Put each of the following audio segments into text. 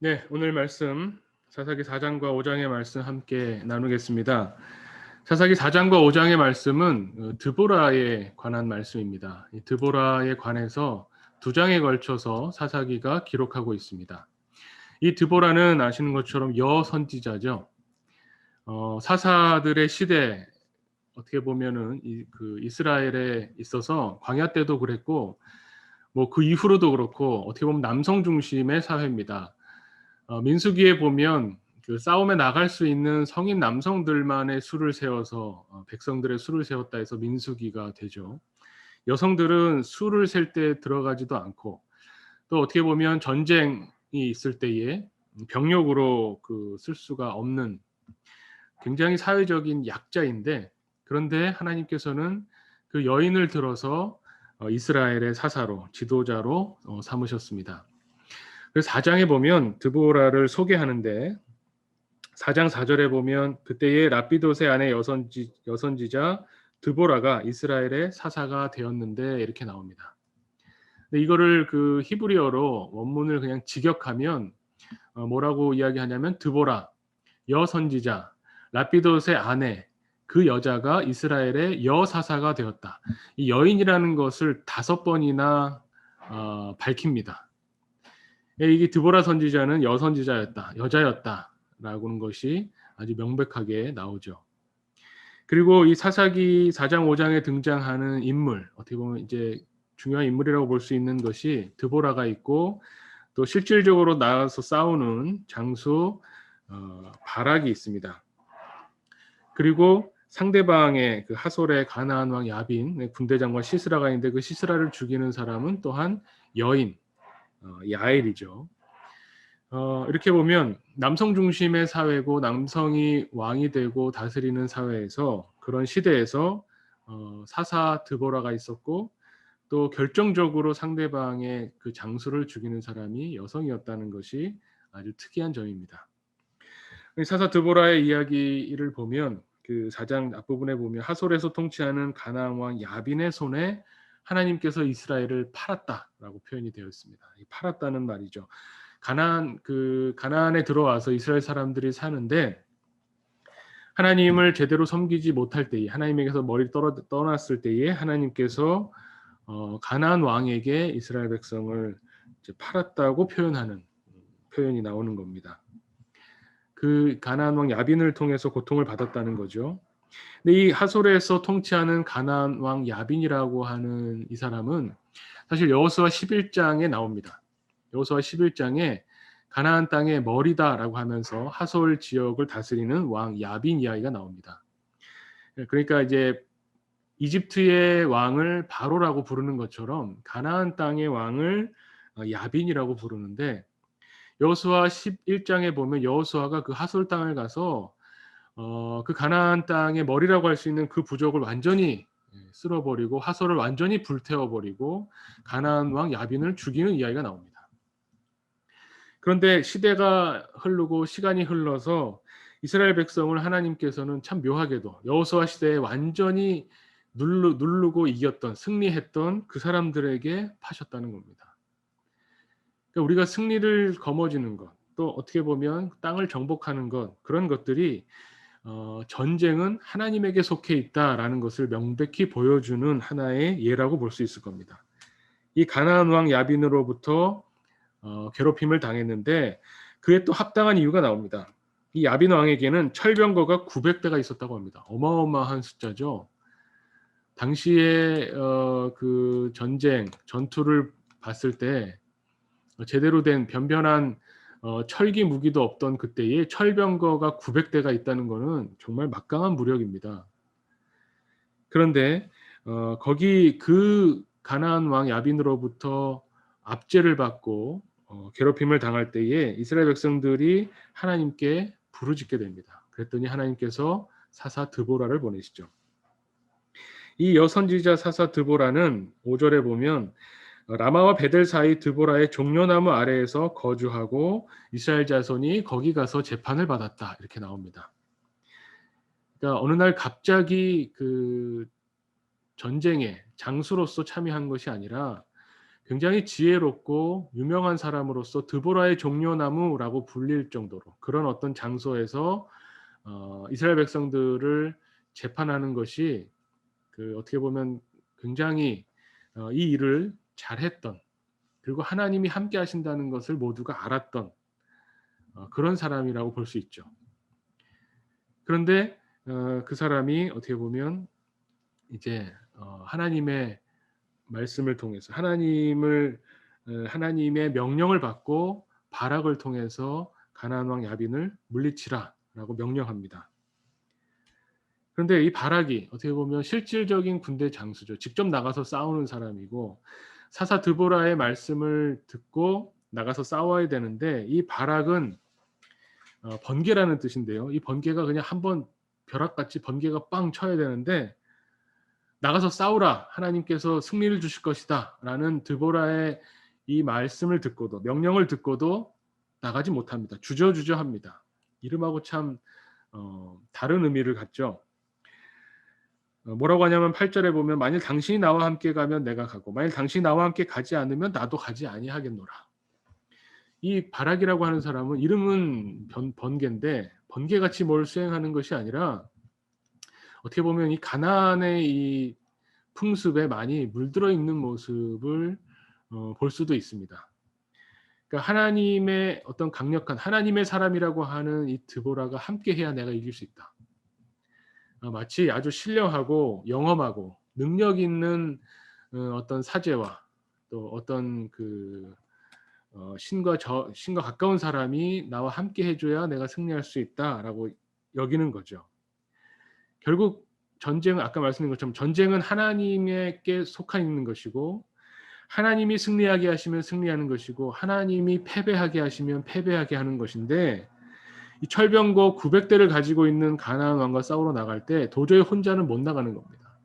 네, 오늘 말씀 사사기 4장과 5장의 말씀 함께 나누겠습니다. 사사기 4장과 5장의 말씀은 드보라에 관한 말씀입니다. 이 드보라에 관해서 두 장에 걸쳐서 사사기가 기록하고 있습니다. 이 드보라는 아시는 것처럼 여선지자죠. 사사들의 시대 어떻게 보면은 그 이스라엘에 있어서 광야 때도 그랬고 뭐 그 이후로도 그렇고 어떻게 보면 남성 중심의 사회입니다. 민수기에 보면 그 싸움에 나갈 수 있는 성인 남성들만의 수를 세워서 백성들의 수를 세웠다 해서 민수기가 되죠. 여성들은 수를 셀 때 들어가지도 않고 또 어떻게 보면 전쟁이 있을 때에 병력으로 그 쓸 수가 없는 굉장히 사회적인 약자인데, 그런데 하나님께서는 그 여인을 들어서 이스라엘의 사사로 지도자로 삼으셨습니다. 그래서 4장에 보면 드보라를 소개하는데 4장 4절에 보면 그때의 라피도세 아내 여선지자 드보라가 이스라엘의 사사가 되었는데 이렇게 나옵니다. 근데 이거를 그 히브리어로 원문을 그냥 직역하면 뭐라고 이야기하냐면 드보라 여선지자 라피도세 아내 그 여자가 이스라엘의 여사사가 되었다. 이 여인이라는 것을 5번이나 밝힙니다. 이게 드보라 선지자는 여선지자였다, 여자였다라고 하는 것이 아주 명백하게 나오죠. 그리고 이 사사기 4장 5장에 등장하는 인물, 어떻게 보면 이제 중요한 인물이라고 볼 수 있는 것이 드보라가 있고 또 실질적으로 나가서 싸우는 장수 바락이 있습니다. 그리고 상대방의 그 하솔의 가나안 왕 야빈 군대 장관 시스라가 있는데 그 시스라를 죽이는 사람은 또한 여인 야엘이죠. 이렇게 보면 남성 중심의 사회고 남성이 왕이 되고 다스리는 사회에서 그런 시대에서 사사 드보라가 있었고 또 결정적으로 상대방의 그 장수를 죽이는 사람이 여성이었다는 것이 아주 특이한 점입니다. 사사 드보라의 이야기를 보면 그 4장 앞부분에 보면 하솔에서 통치하는 가나안 왕 야빈의 손에 하나님께서 이스라엘을 팔았다라고 표현이 되어 있습니다. 팔았다는 말이죠. 가나안에 들어와서 이스라엘 사람들이 사는데 하나님을 제대로 섬기지 못할 때에 하나님에게서 머리를 떠났을 때에 하나님께서 가나안 왕에게 이스라엘 백성을 이제 팔았다고 표현하는 표현이 나오는 겁니다. 그 가나안 왕 야빈을 통해서 고통을 받았다는 거죠. 근데 이 하솔에서 통치하는 가나안 왕 야빈이라고 하는 이 사람은 사실 여호수아 11장에 나옵니다. 여호수아 11장에 가나안 땅의 머리다라고 하면서 하솔 지역을 다스리는 왕 야빈 이야기가 나옵니다. 그러니까 이제 이집트의 왕을 바로라고 부르는 것처럼 가나안 땅의 왕을 야빈이라고 부르는데 여호수아 11장에 보면 여호수아가 그 하솔 땅을 가서 그 가나안 땅의 머리라고 할 수 있는 그 부족을 완전히 쓸어버리고 하솔을 완전히 불태워버리고 가나안 왕 야빈을 죽이는 이야기가 나옵니다. 그런데 시대가 흐르고 시간이 흘러서 이스라엘 백성을 하나님께서는 참 묘하게도 여호수아 시대에 완전히 누르고 이겼던 승리했던 그 사람들에게 파셨다는 겁니다. 그러니까 우리가 승리를 거머쥐는 것, 또 어떻게 보면 땅을 정복하는 것, 그런 것들이 전쟁은 하나님에게 속해 있다라는 것을 명백히 보여주는 하나의 예라고 볼 수 있을 겁니다. 이 가나안 왕 야빈으로부터 괴롭힘을 당했는데 그에 또 합당한 이유가 나옵니다. 이 야빈 왕에게는 철병거가 900대가 있었다고 합니다. 어마어마한 숫자죠. 당시에 그 전투를 봤을 때 제대로 된 변변한 철기 무기도 없던 그때에 철병거가 900대가 있다는 것은 정말 막강한 무력입니다. 그런데 거기 그 가나안 왕 야빈으로부터 압제를 받고 괴롭힘을 당할 때에 이스라엘 백성들이 하나님께 부르짖게 됩니다. 그랬더니 하나님께서 사사 드보라를 보내시죠. 이 여선지자 사사 드보라는 5절에 보면 라마와 베델 사이 드보라의 종려나무 아래에서 거주하고 이스라엘 자손이 거기 가서 재판을 받았다 이렇게 나옵니다. 그러니까 어느 날 갑자기 그 전쟁에 장수로서 참여한 것이 아니라 굉장히 지혜롭고 유명한 사람으로서 드보라의 종려나무라고 불릴 정도로 그런 어떤 장소에서 이스라엘 백성들을 재판하는 것이 어떻게 보면 굉장히 이 일을 잘했던, 그리고 하나님이 함께 하신다는 것을 모두가 알았던 그런 사람이라고 볼 수 있죠. 그런데 그 사람이 어떻게 보면 이제 하나님의 말씀을 통해서 하나님의 명령을 받고 바락을 통해서 가나안 왕 야빈을 물리치라라고 명령합니다. 그런데 이 바락이 어떻게 보면 실질적인 군대 장수죠. 직접 나가서 싸우는 사람이고 사사 드보라의 말씀을 듣고 나가서 싸워야 되는데, 이 바락은 번개라는 뜻인데요. 이 번개가 그냥 한번 벼락같이 번개가 빵 쳐야 되는데, 나가서 싸우라, 하나님께서 승리를 주실 것이다 라는 드보라의 이 말씀을 듣고도, 명령을 듣고도 나가지 못합니다. 주저주저합니다. 이름하고 참 다른 의미를 갖죠. 뭐라고 하냐면 8절에 보면 만일 당신이 나와 함께 가면 내가 가고 만일 당신이 나와 함께 가지 않으면 나도 가지 아니하겠노라. 이 바락이라고 하는 사람은 이름은 번개인데 번개같이 뭘 수행하는 것이 아니라 어떻게 보면 이 가나안의 이 풍습에 많이 물들어 있는 모습을 볼 수도 있습니다. 그러니까 하나님의 어떤 강력한 하나님의 사람이라고 하는 이 드보라가 함께 해야 내가 이길 수 있다. 마치 아주 신령하고 영험하고 능력 있는 어떤 사제와 또 어떤 신과 가까운 사람이 나와 함께 해줘야 내가 승리할 수 있다라고 여기는 거죠. 결국 전쟁은 아까 말씀드린 것처럼 전쟁은 하나님에게 속한 있는 것이고, 하나님이 승리하게 하시면 승리하는 것이고, 하나님이 패배하게 하시면 패배하게 하는 것인데, 이 철병거 900대를 가지고 있는 가나안 왕과 싸우러 나갈 때 도저히 혼자는 못 나가는 겁니다.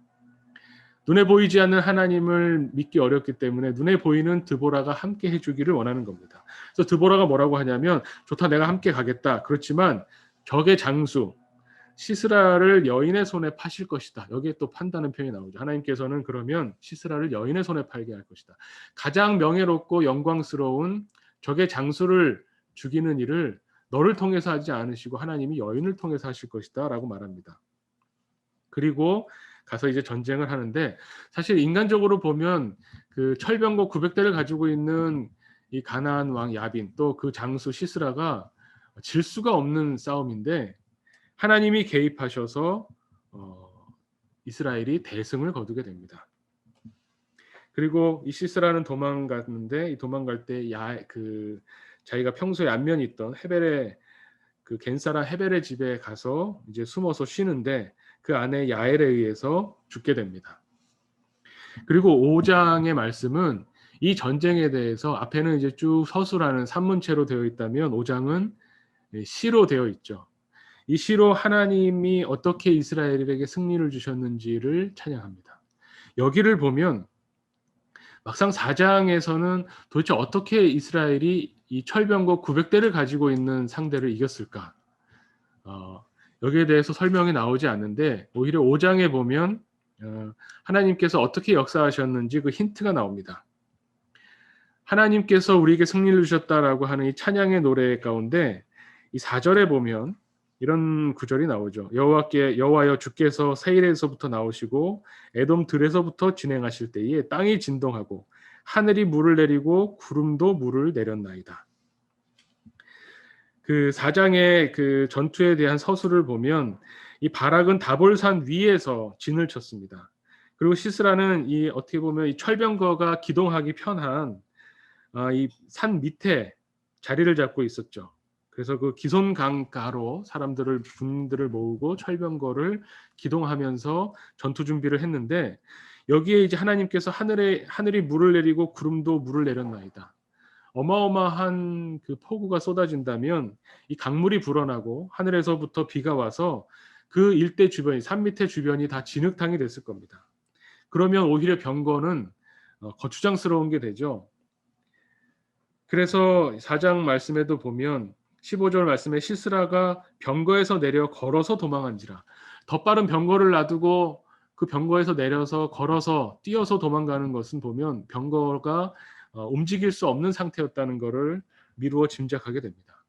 눈에 보이지 않는 하나님을 믿기 어렵기 때문에 눈에 보이는 드보라가 함께 해주기를 원하는 겁니다. 그래서 드보라가 뭐라고 하냐면, 좋다, 내가 함께 가겠다. 그렇지만 적의 장수 시스라를 여인의 손에 파실 것이다. 여기에 또 판다는 표현이 나오죠. 하나님께서는 그러면 시스라를 여인의 손에 팔게 할 것이다. 가장 명예롭고 영광스러운 적의 장수를 죽이는 일을 너를 통해서 하지 않으시고 하나님이 여인을 통해서 하실 것이다 라고 말합니다. 그리고 가서 이제 전쟁을 하는데, 사실 인간적으로 보면 그 철병거 900대를 가지고 있는 이 가나안 왕 야빈 또 그 장수 시스라가 질 수가 없는 싸움인데, 하나님이 개입하셔서 이스라엘이 대승을 거두게 됩니다. 그리고 이 시스라는 도망갔는데, 이 도망갈 때 자기가 평소에 안면이 있던 헤벨의 겐사라 헤벨의 집에 가서 이제 숨어서 쉬는데 그 아내 야엘에 의해서 죽게 됩니다. 그리고 5장의 말씀은 이 전쟁에 대해서 앞에는 이제 쭉 서술하는 산문체로 되어 있다면 5장은 시로 되어 있죠. 이 시로 하나님이 어떻게 이스라엘에게 승리를 주셨는지를 찬양합니다. 여기를 보면 막상 4장에서는 도대체 어떻게 이스라엘이 이 철병거 900대를 가지고 있는 상대를 이겼을까? 여기에 대해서 설명이 나오지 않는데 오히려 5장에 보면 하나님께서 어떻게 역사하셨는지 그 힌트가 나옵니다. 하나님께서 우리에게 승리를 주셨다라고 하는 이 찬양의 노래 가운데 이 4절에 보면 이런 구절이 나오죠. 여호와여 주께서 세일에서부터 나오시고 에돔 들에서부터 진행하실 때에 땅이 진동하고 하늘이 물을 내리고 구름도 물을 내렸나이다. 그 4장의 그 전투에 대한 서술을 보면 이 바락은 다볼산 위에서 진을 쳤습니다. 그리고 시스라는 이 어떻게 보면 이 철병거가 기동하기 편한 이 산 밑에 자리를 잡고 있었죠. 그래서 그 기손 강가로 군들을 모으고 철병거를 기동하면서 전투 준비를 했는데, 여기에 이제 하나님께서 하늘이 물을 내리고 구름도 물을 내렸나이다. 어마어마한 그 폭우가 쏟아진다면 이 강물이 불어나고 하늘에서부터 비가 와서 그 일대 주변이 산 밑에 주변이 다 진흙탕이 됐을 겁니다. 그러면 오히려 병거는 거추장스러운 게 되죠. 그래서 4장 말씀에도 보면 15절 말씀에 시스라가 병거에서 내려 걸어서 도망한지라. 더 빠른 병거를 놔두고 그 병거에서 내려서 걸어서 뛰어서 도망가는 것은 보면 병거가 움직일 수 없는 상태였다는 것을 미루어 짐작하게 됩니다.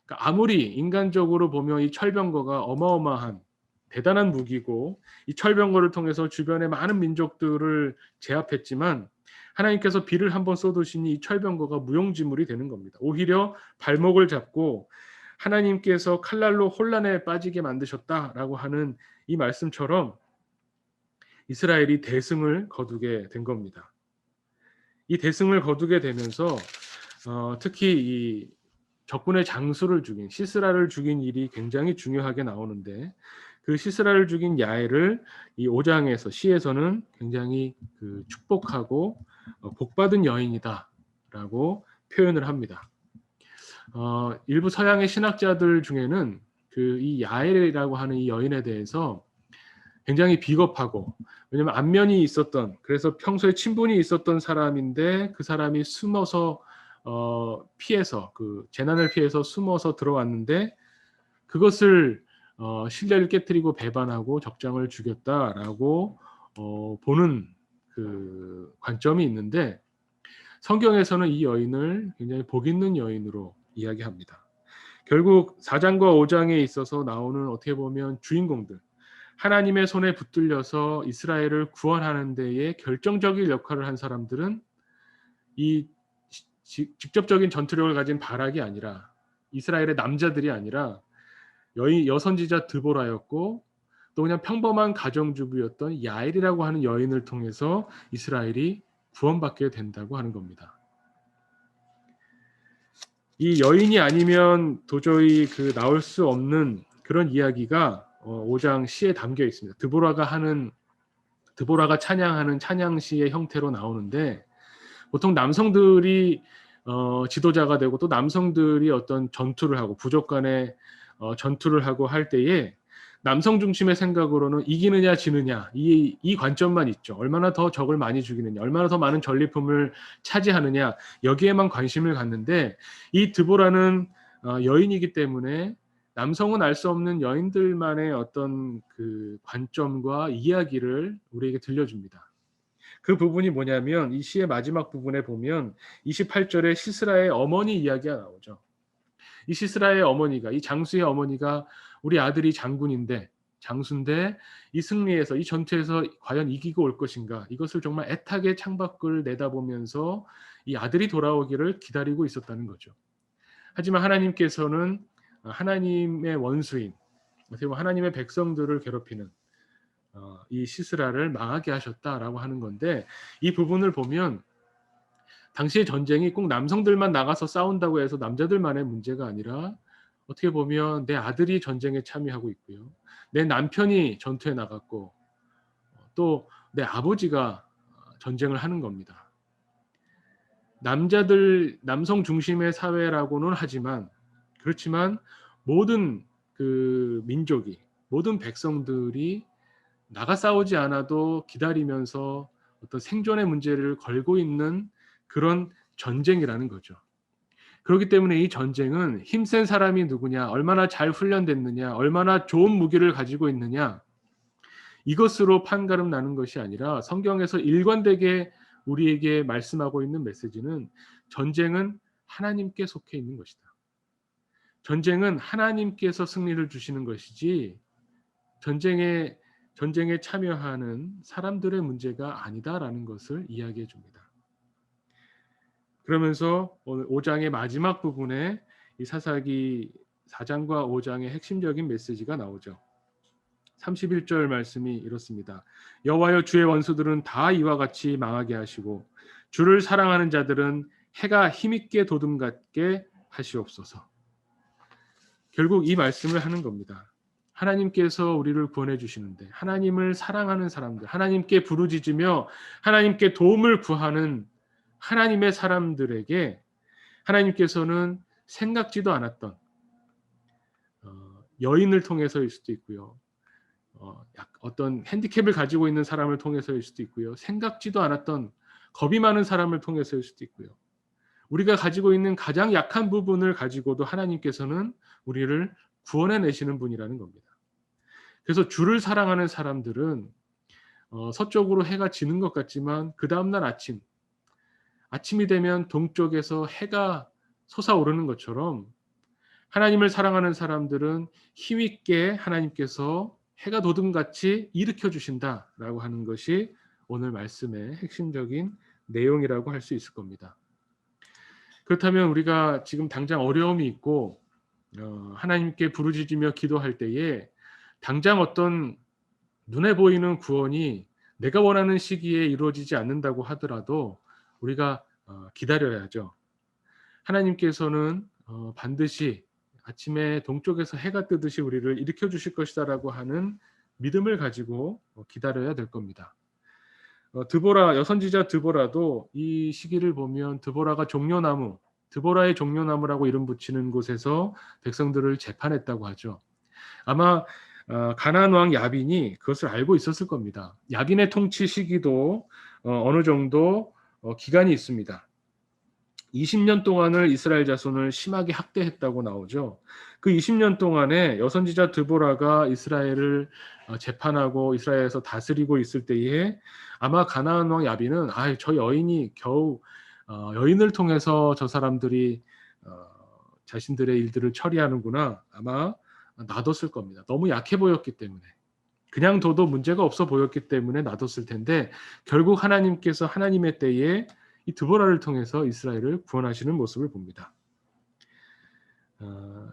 그러니까 아무리 인간적으로 보면 이 철병거가 어마어마한 대단한 무기고 이 철병거를 통해서 주변의 많은 민족들을 제압했지만 하나님께서 비를 한번 쏟으시니 이 철병거가 무용지물이 되는 겁니다. 오히려 발목을 잡고 하나님께서 칼날로 혼란에 빠지게 만드셨다라고 하는 이 말씀처럼 이스라엘이 대승을 거두게 된 겁니다. 이 대승을 거두게 되면서 특히 이 적군의 장수를 죽인 시스라를 죽인 일이 굉장히 중요하게 나오는데 그 시스라를 죽인 야엘을 이 5장에서 시에서는 굉장히 축복하고 복받은 여인이다라고 표현을 합니다. 일부 서양의 신학자들 중에는 이 야엘이라고 하는 이 여인에 대해서 굉장히 비겁하고, 왜냐하면 안면이 있었던, 그래서 평소에 친분이 있었던 사람인데 그 사람이 숨어서 피해서 재난을 피해서 숨어서 들어왔는데 그것을 신뢰를 깨뜨리고 배반하고 적장을 죽였다라고 보는 그 관점이 있는데 성경에서는 이 여인을 굉장히 복 있는 여인으로 이야기합니다. 결국 4장과 5장에 있어서 나오는 어떻게 보면 주인공들, 하나님의 손에 붙들려서 이스라엘을 구원하는 데에 결정적인 역할을 한 사람들은 이 직접적인 전투력을 가진 바락이 아니라 이스라엘의 남자들이 아니라 여선지자 드보라였고 또 그냥 평범한 가정주부였던 야엘이라고 하는 여인을 통해서 이스라엘이 구원받게 된다고 하는 겁니다. 이 여인이 아니면 도저히 나올 수 없는 그런 이야기가 5장 시에 담겨 있습니다. 드보라가 찬양하는 찬양시의 형태로 나오는데 보통 남성들이 지도자가 되고 또 남성들이 어떤 전투를 하고 부족 간에 전투를 하고 할 때에 남성 중심의 생각으로는 이기느냐 지느냐 이 관점만 있죠. 얼마나 더 적을 많이 죽이느냐, 얼마나 더 많은 전리품을 차지하느냐 여기에만 관심을 갖는데 이 드보라는 여인이기 때문에 남성은 알 수 없는 여인들만의 어떤 그 관점과 이야기를 우리에게 들려줍니다. 그 부분이 뭐냐면 이 시의 마지막 부분에 보면 28절에 시스라의 어머니 이야기가 나오죠. 이 시스라의 어머니가, 이 장수의 어머니가 우리 아들이 장수인데 이 승리에서 이 전투에서 과연 이기고 올 것인가, 이것을 정말 애타게 창밖을 내다보면서 이 아들이 돌아오기를 기다리고 있었다는 거죠. 하지만 하나님께서는 하나님의 원수인, 어떻게 보면 하나님의 백성들을 괴롭히는 이 시스라를 망하게 하셨다라고 하는 건데, 이 부분을 보면 당시의 전쟁이 꼭 남성들만 나가서 싸운다고 해서 남자들만의 문제가 아니라 어떻게 보면 내 아들이 전쟁에 참여하고 있고요, 내 남편이 전투에 나갔고 또 내 아버지가 전쟁을 하는 겁니다. 남성 중심의 사회라고는 하지만 그렇지만 모든 민족이, 모든 백성들이 나가 싸우지 않아도 기다리면서 어떤 생존의 문제를 걸고 있는 그런 전쟁이라는 거죠. 그렇기 때문에 이 전쟁은 힘센 사람이 누구냐, 얼마나 잘 훈련됐느냐, 얼마나 좋은 무기를 가지고 있느냐, 이것으로 판가름 나는 것이 아니라 성경에서 일관되게 우리에게 말씀하고 있는 메시지는 전쟁은 하나님께 속해 있는 것이다. 전쟁은 하나님께서 승리를 주시는 것이지 전쟁에 참여하는 사람들의 문제가 아니다라는 것을 이야기해 줍니다. 그러면서 오늘 5장의 마지막 부분에 이 사사기 4장과 5장의 핵심적인 메시지가 나오죠. 31절 말씀이 이렇습니다. 여호와여, 주의 원수들은 다 이와 같이 망하게 하시고 주를 사랑하는 자들은 해가 힘있게 도둠같게 하시옵소서. 결국 이 말씀을 하는 겁니다. 하나님께서 우리를 구원해 주시는데 하나님을 사랑하는 사람들, 하나님께 부르짖으며 하나님께 도움을 구하는 하나님의 사람들에게 하나님께서는 생각지도 않았던 여인을 통해서일 수도 있고요, 어떤 핸디캡을 가지고 있는 사람을 통해서일 수도 있고요, 생각지도 않았던 겁이 많은 사람을 통해서일 수도 있고요, 우리가 가지고 있는 가장 약한 부분을 가지고도 하나님께서는 우리를 구원해내시는 분이라는 겁니다. 그래서 주를 사랑하는 사람들은 서쪽으로 해가 지는 것 같지만 그 다음날 아침 아침이 되면 동쪽에서 해가 솟아오르는 것처럼 하나님을 사랑하는 사람들은 힘있게 하나님께서 해가 돋음같이 일으켜 주신다라고 하는 것이 오늘 말씀의 핵심적인 내용이라고 할 수 있을 겁니다. 그렇다면 우리가 지금 당장 어려움이 있고 하나님께 부르짖으며 기도할 때에 당장 어떤 눈에 보이는 구원이 내가 원하는 시기에 이루어지지 않는다고 하더라도 우리가 기다려야죠. 하나님께서는 반드시 아침에 동쪽에서 해가 뜨듯이 우리를 일으켜 주실 것이다라고 하는 믿음을 가지고 기다려야 될 겁니다. 드보라 여선지자 드보라도 이 시기를 보면 드보라가 종려나무, 드보라의 종려나무라고 이름 붙이는 곳에서 백성들을 재판했다고 하죠. 아마 가나안 왕 야빈이 그것을 알고 있었을 겁니다. 야빈의 통치 시기도 어느 정도 기간이 있습니다. 20년 동안을 이스라엘 자손을 심하게 학대했다고 나오죠. 그 20년 동안에 여선지자 드보라가 이스라엘을 재판하고 이스라엘에서 다스리고 있을 때에 아마 가나안 왕 야빈은 저 여인이 겨우 여인을 통해서 저 사람들이 자신들의 일들을 처리하는구나 아마 놔뒀을 겁니다. 너무 약해 보였기 때문에. 그냥 둬도 문제가 없어 보였기 때문에 놔뒀을 텐데 결국 하나님께서 하나님의 때에 이 드보라를 통해서 이스라엘을 구원하시는 모습을 봅니다.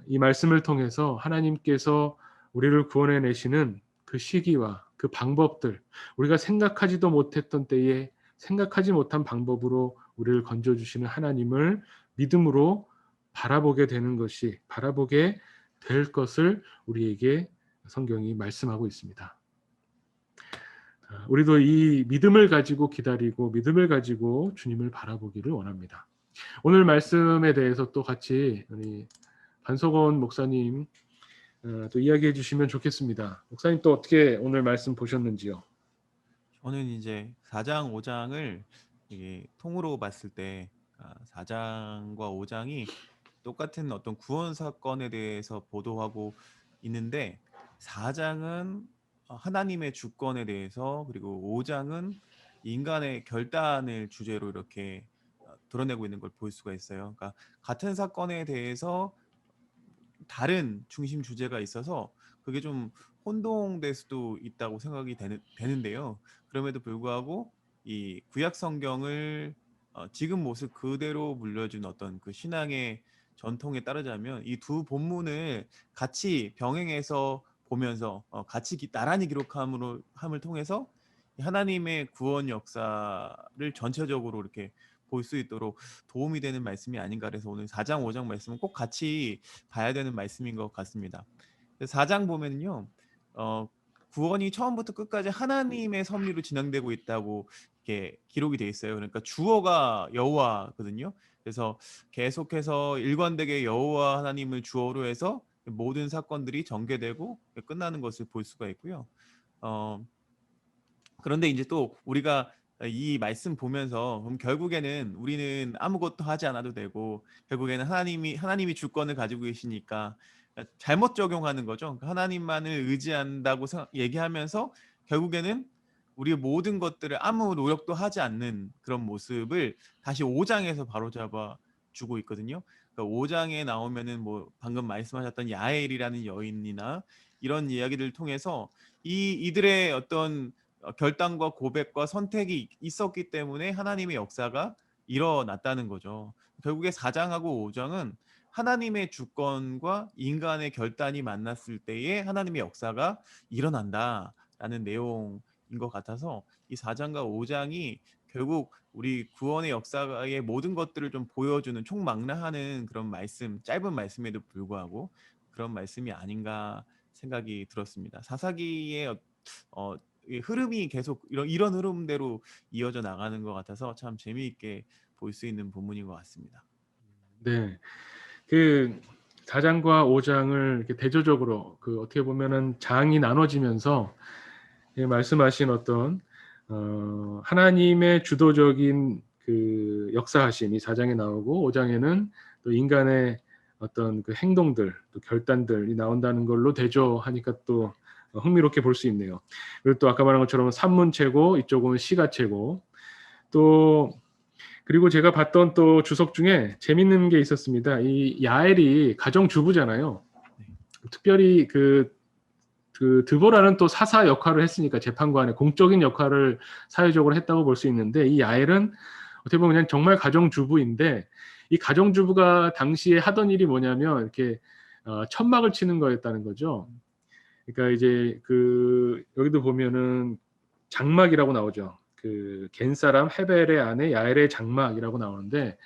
이 말씀을 통해서 하나님께서 우리를 구원해내시는 그 시기와 그 방법들, 우리가 생각하지도 못했던 때에 생각하지 못한 방법으로 우리를 건져주시는 하나님을 믿음으로 바라보게 되는 것이, 바라보게 될 것을 우리에게 성경이 말씀하고 있습니다. 우리도 이 믿음을 가지고 기다리고 믿음을 가지고 주님을 바라보기를 원합니다. 오늘 말씀에 대해서 또 같이 우리 반석원 목사님 또 이야기해 주시면 좋겠습니다. 목사님 또 어떻게 오늘 말씀 보셨는지요? 저는 이제 4장, 5장을 이게 통으로 봤을 때 4장과 5장이 똑같은 어떤 구원 사건에 대해서 보도하고 있는데 4장은 하나님의 주권에 대해서 그리고 5장은 인간의 결단을 주제로 이렇게 드러내고 있는 걸 볼 수가 있어요. 그러니까 같은 사건에 대해서 다른 중심 주제가 있어서 그게 좀 혼동될 수도 있다고 생각이 되는데요. 그럼에도 불구하고 이 구약 성경을 지금 모습 그대로 물려준 어떤 그 신앙의 전통에 따르자면 이 두 본문을 같이 병행해서 보면서 같이 나란히 기록함을 통해서 하나님의 구원 역사를 전체적으로 이렇게 볼 수 있도록 도움이 되는 말씀이 아닌가 그래서 오늘 4장, 5장 말씀은 꼭 같이 봐야 되는 말씀인 것 같습니다. 4장 보면요, 구원이 처음부터 끝까지 하나님의 섭리로 진행되고 있다고 이렇게 기록이 돼 있어요. 그러니까 주어가 여호와거든요. 그래서 계속해서 일관되게 여호와 하나님을 주어로 해서 모든 사건들이 전개되고 끝나는 것을 볼 수가 있고요. 그런데 이제 또 우리가 이 말씀 보면서 그럼 결국에는 우리는 아무것도 하지 않아도 되고 결국에는 하나님이 주권을 가지고 계시니까 잘못 적용하는 거죠. 그러니까 하나님만을 의지한다고 얘기하면서 결국에는 우리의 모든 것들을 아무 노력도 하지 않는 그런 모습을 다시 5장에서 바로잡아 주고 있거든요. 그러니까 5장에 나오면은 뭐 방금 말씀하셨던 야엘이라는 여인이나 이런 이야기들을 통해서 이들의 어떤 결단과 고백과 선택이 있었기 때문에 하나님의 역사가 일어났다는 거죠. 결국에 4장하고 5장은 하나님의 주권과 인간의 결단이 만났을 때에 하나님의 역사가 일어난다라는 내용인 것 같아서 이 4장과 5장이 결국 우리 구원의 역사의 모든 것들을 좀 보여주는 총망라하는 그런 말씀, 짧은 말씀에도 불구하고 그런 말씀이 아닌가 생각이 들었습니다. 사사기의 이 흐름이 계속 이런 흐름대로 이어져 나가는 것 같아서 참 재미있게 볼 수 있는 부분인 것 같습니다. 네, 그 4장과 5장을 이렇게 대조적으로 그 어떻게 보면은 장이 나눠지면서 말씀하신 어떤 하나님의 주도적인 그 역사하심이 4장에 나오고 5장에는 또 인간의 어떤 그 행동들, 또 결단들이 나온다는 걸로 대조하니까 또 흥미롭게 볼 수 있네요. 그리고 또 아까 말한 것처럼 산문체고 이쪽은 시가체고 또 그리고 제가 봤던 또 주석 중에 재밌는 게 있었습니다. 이 야엘이 가정주부잖아요. 네. 특별히 그 드보라는 또 사사 역할을 했으니까 재판관의 공적인 역할을 사회적으로 했다고 볼 수 있는데, 이 야엘은 어떻게 보면 그냥 정말 가정주부인데, 이 가정주부가 당시에 하던 일이 뭐냐면 이렇게 천막을 치는 거였다는 거죠. 그러니까 이제 여기도 보면은 장막이라고 나오죠. 그 겐사람 헤벨의 아내 야엘의 장막이라고 나오는데,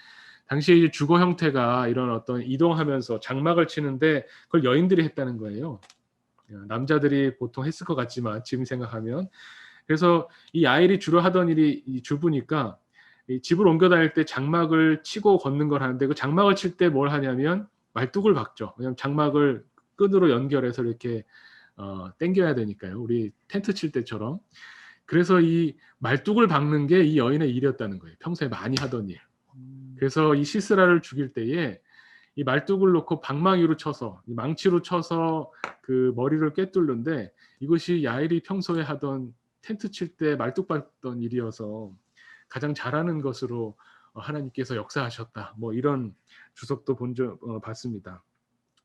당시에 이제 주거 형태가 이런 어떤 이동하면서 장막을 치는데 그걸 여인들이 했다는 거예요. 남자들이 보통 했을 것 같지만 지금 생각하면. 그래서 이 야엘이 주로 하던 일이 이 주부니까 이 집을 옮겨 다닐 때 장막을 치고 걷는 걸 하는데, 그 장막을 칠 때 뭘 하냐면 말뚝을 박죠. 왜냐면 장막을 끈으로 연결해서 이렇게 당겨야 되니까요. 우리 텐트 칠 때처럼. 그래서 이 말뚝을 박는 게 이 여인의 일이었다는 거예요. 평소에 많이 하던 일. 그래서 이 시스라를 죽일 때에 이 말뚝을 놓고 방망이로 쳐서, 이 망치로 쳐서 그 머리를 꿰뚫는데, 이것이 야엘이 평소에 하던 텐트 칠 때 말뚝 박던 일이어서 가장 잘하는 것으로 하나님께서 역사하셨다. 뭐 이런 주석도 봤습니다.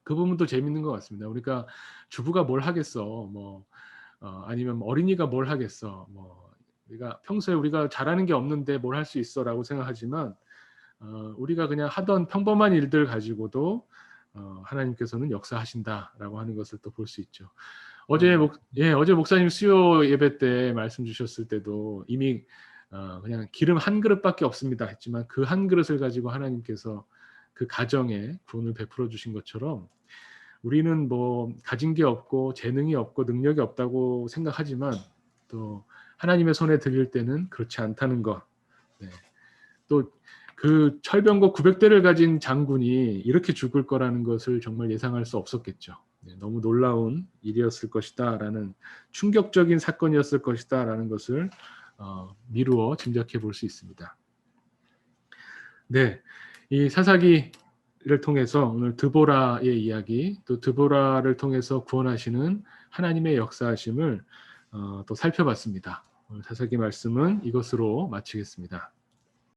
그 부분도 재밌는 것 같습니다. 우리가 주부가 뭘 하겠어, 뭐 아니면 어린이가 뭘 하겠어, 뭐 우리가 평소에 우리가 잘하는 게 없는데 뭘 할 수 있어라고 생각하지만, 우리가 그냥 하던 평범한 일들 가지고도 하나님께서는 역사하신다라고 하는 것을 또 볼 수 있죠. 어제 목사님 수요 예배 때 말씀 주셨을 때도 이미 그냥 기름 한 그릇밖에 없습니다 했지만, 그 한 그릇을 가지고 하나님께서 그 가정에 구원을 베풀어 주신 것처럼, 우리는 뭐 가진 게 없고 재능이 없고 능력이 없다고 생각하지만 또 하나님의 손에 들릴 때는 그렇지 않다는 것. 네. 또 그 철병거 900대를 가진 장군이 이렇게 죽을 거라는 것을 정말 예상할 수 없었겠죠. 네, 너무 놀라운 일이었을 것이다라는, 충격적인 사건이었을 것이다라는 것을 미루어 짐작해 볼 수 있습니다. 네, 이 사사기를 통해서 오늘 드보라의 이야기, 또 드보라를 통해서 구원하시는 하나님의 역사하심을 또 살펴봤습니다. 오늘 사사기 말씀은 이것으로 마치겠습니다.